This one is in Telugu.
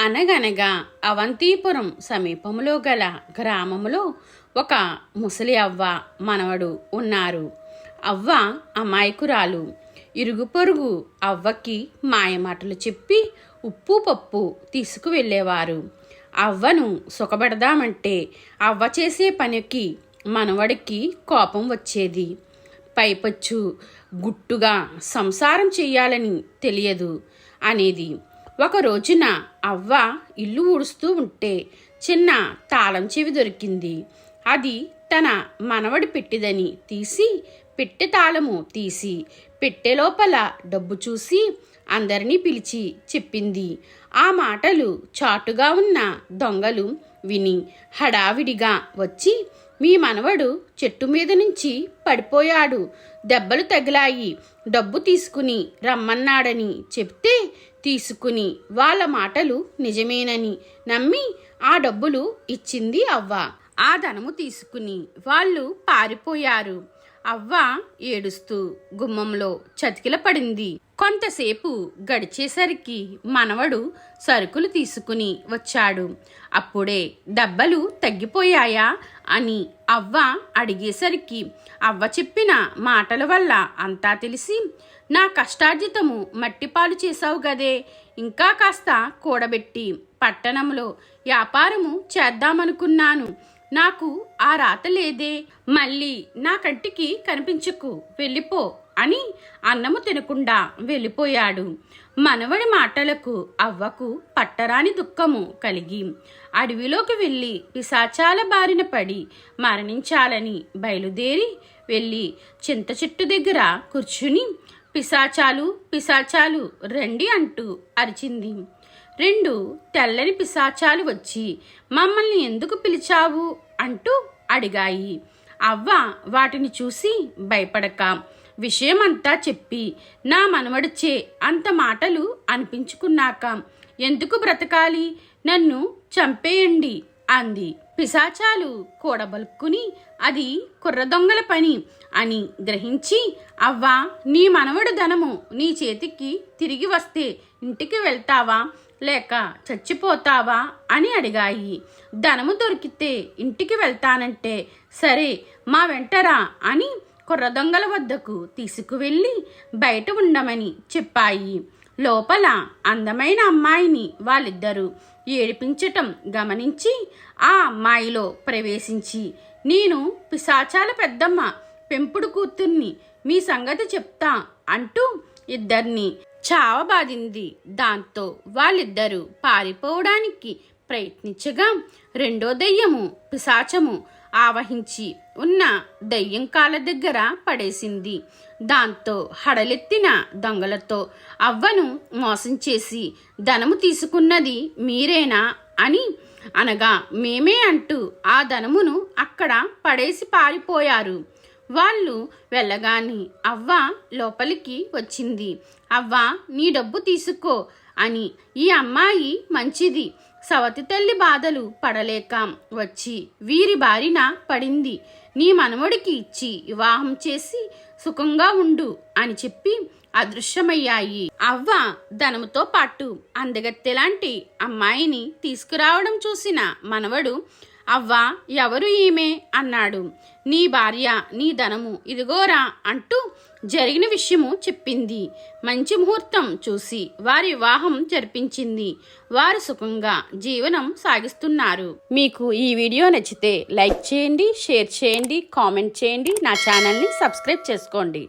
అనగనగా అవంతిపురం సమీపంలో గల గ్రామంలో ఒక ముసలి అవ్వ మనవడు ఉన్నారు. అవ్వ అమాయకురాలు. ఇరుగు పొరుగు అవ్వకి మాయమాటలు చెప్పి ఉప్పు పప్పు తీసుకువెళ్ళేవారు. అవ్వను సుఖపెడదామంటే అవ్వ చేసే పనికి మనవడికి కోపం వచ్చేది. పైపచ్చు గుట్టుగా సంసారం చెయ్యాలని తెలియదు అనేది. ఒక రోజున అవ్వ ఇల్లు ఊడుస్తూ ఉంటే చిన్న తాళం చెవి దొరికింది. అది తన మనవడి పెట్టిదని తీసి పెట్టె తాళము తీసి పెట్టె లోపల డబ్బు చూసి అందరినీ పిలిచి చెప్పింది. ఆ మాటలు చాటుగా ఉన్న దొంగలు విని హడావిడిగా వచ్చి, మీ మనవడు చెట్టు మీద నుంచి పడిపోయాడు, దెబ్బలు తగిలాయి, డబ్బు తీసుకుని రమ్మన్నాడని చెప్తే తీసుకుని వాళ్ళ మాటలు నిజమేనని నమ్మి ఆ డబ్బులు ఇచ్చింది అవ్వ. ఆ ధనము తీసుకుని వాళ్ళు పారిపోయారు. అవ్వ ఏడుస్తూ గుమ్మంలో చతికిల పడింది. కొంతసేపు గడిచేసరికి మనవడు సరుకులు తీసుకుని వచ్చాడు. అప్పుడే దెబ్బలు తగ్గిపోయాయా అని అవ్వ అడిగేసరికి అవ్వ చెప్పిన మాటల వల్ల అంతా తెలిసి, నా కష్టార్జితము మట్టిపాలు చేశావు గదే, ఇంకా కాస్త కూడబెట్టి పట్టణంలో వ్యాపారము చేద్దామనుకున్నాను, నాకు ఆ రాత లేదే, మళ్ళీ నా కంటికి కనిపించకు, వెళ్ళిపో అని అన్నము తినకుండా వెళ్ళిపోయాడు. మనవడి మాటలకు అవ్వకు పట్టరాని దుఃఖము కలిగి అడవిలోకి వెళ్ళి పిశాచాల బారిన పడి మరణించాలని బయలుదేరి వెళ్ళి చింత చెట్టు దగ్గర కూర్చుని, పిశాచాలు పిశాచాలు రండి అంటూ అరిచింది. 2 తెల్లని పిశాచాలు వచ్చి మమ్మల్ని ఎందుకు పిలిచావు అంటూ అడిగాయి. అవ్వ వాటిని చూసి భయపడక విషయమంతా చెప్పి, నా మనవడిచే అంత మాటలు అనిపించుకున్నాక ఎందుకు బ్రతకాలి, నన్ను చంపేయండి అంది. పిశాచాలు కూడబలుక్కుని అది కుర్రదొంగల పని అని గ్రహించి, అవ్వ నీ మనవడు ధనము నీ చేతికి తిరిగి వస్తే ఇంటికి వెళ్తావా లేక చచ్చిపోతావా అని అడిగాయి. ధనము దొరికితే ఇంటికి వెళ్తానంటే సరే మా వెంటరా అని కుర్రదొంగల వద్దకు తీసుకువెళ్ళి బయట ఉండమని చెప్పాయి. లోపల అందమైన అమ్మాయిని వాళ్ళిద్దరూ ఏడిపించటం గమనించి ఆ అమ్మాయిలో ప్రవేశించి, నేను పిశాచాల పెద్దమ్మ పెంపుడు కూతుర్ని, మీ సంగతి చెప్తా అంటూ ఇద్దరిని చావబాదింది. దాంతో వాళ్ళిద్దరూ పారిపోవడానికి ప్రయత్నించగా రెండో దెయ్యము పిశాచము ఆవహించి ఉన్న దెయ్యం కాళ్ళ దగ్గర పడేసింది. దాంతో హడలెత్తిన దొంగలతో అవ్వను మోసం చేసి ధనము తీసుకున్నది మీరేనా అని అనగా, మేమే అంటూ ఆ ధనమును అక్కడ పడేసి పారిపోయారు. వాళ్ళు వెళ్ళగాని అవ్వ లోపలికి వచ్చింది. అవ్వ నీ డబ్బు తీసుకో అని, ఈ అమ్మాయి మంచిది, సవతి తల్లి బాధలు పడలేక వచ్చి వీరి బారిన పడింది, నీ మనవడికి ఇచ్చి వివాహం చేసి సుఖంగా ఉండు అని చెప్పి అదృశ్యమయ్యాయి. అవ్వ ధనముతో పాటు అందగత్తెలాంటి అమ్మాయిని తీసుకురావడం చూసిన మనవడు, అవ్వ ఎవరు ఈమె అన్నాడు. నీ భార్య, నీ ధనము ఇదిగోరా అంటూ జరిగిన విషయము చెప్పింది. మంచి ముహూర్తం చూసి వారి వివాహం జరిపించింది. వారు సుఖంగా జీవనం సాగిస్తున్నారు. మీకు ఈ వీడియో నచ్చితే లైక్ చేయండి, షేర్ చేయండి, కామెంట్ చేయండి, నా ఛానల్ని సబ్స్క్రైబ్ చేసుకోండి.